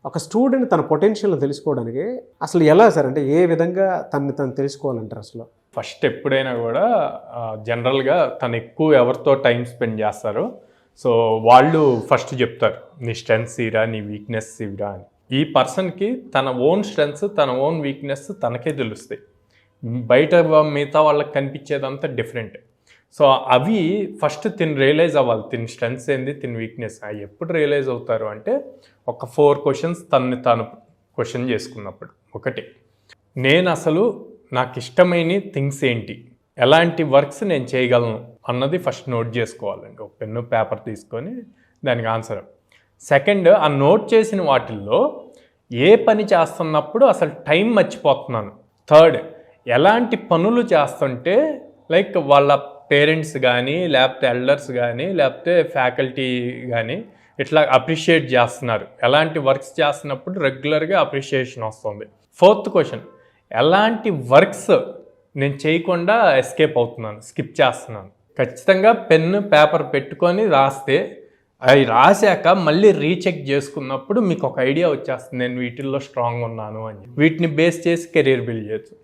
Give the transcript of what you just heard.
ఒక స్టూడెంట్ తన పొటెన్షియల్ తెలుసుకోవడానికి అసలు ఎలా సార్, అంటే ఏ విధంగా తను తెలుసుకోవాలంటారు అసలు? ఫస్ట్ ఎప్పుడైనా కూడా జనరల్గా తను ఎక్కువ ఎవరితో టైం స్పెండ్ చేస్తారో సో వాళ్ళు ఫస్ట్ చెప్తారు నీ స్ట్రెంగ్స్ ఇరా, నీ వీక్నెస్ ఇరా అని. ఈ పర్సన్కి తన ఓన్ స్ట్రెంగ్స్, తన ఓన్ వీక్నెస్ తనకే తెలుస్తాయి. బయట మిగతా వాళ్ళకి కనిపించేదంతా డిఫరెంట్. సో అవి ఫస్ట్ తిని రియలైజ్ అవ్వాలి, తిని స్ట్రెంగ్స్ ఏంది, తిని వీక్నెస్. అవి ఎప్పుడు రియలైజ్ అవుతారు అంటే ఒక 4 క్వశ్చన్స్ తనని తాను క్వశ్చన్ చేసుకున్నప్పుడు. ఒకటి, నేను అసలు నాకు ఇష్టమైన థింగ్స్ ఏంటి, ఎలాంటి వర్క్స్ నేను చేయగలను అన్నది ఫస్ట్ నోట్ చేసుకోవాలండి. ఒక పెన్ను పేపర్ తీసుకొని దానికి ఆన్సర్. సెకండ్, ఆ నోట్ చేసిన వాటిల్లో ఏ పని చేస్తున్నప్పుడు అసలు టైం మర్చిపోతున్నాను. థర్డ్, ఎలాంటి పనులు చేస్తుంటే లైక్ వాళ్ళ పేరెంట్స్ కానీ లేకపోతే ఎల్డర్స్ కానీ లేకపోతే ఫ్యాకల్టీ కానీ ఇట్లా అప్రిషియేట్ చేస్తున్నారు, ఎలాంటి వర్క్స్ చేస్తున్నప్పుడు రెగ్యులర్గా అప్రిషియేషన్ వస్తుంది. ఫోర్త్ క్వశ్చన్, ఎలాంటి వర్క్స్ నేను చేయకుండా ఎస్కేప్ అవుతున్నాను, స్కిప్ చేస్తున్నాను. ఖచ్చితంగా పెన్ను పేపర్ పెట్టుకొని రాస్తే అవి రాశాక మళ్ళీ రీచెక్ చేసుకున్నప్పుడు మీకు ఒక ఐడియా వచ్చేస్తుంది, నేను వీటిల్లో స్ట్రాంగ్ ఉన్నాను అని. వీటిని బేస్ చేసి కెరీర్ బిల్డ్ చేయొచ్చు.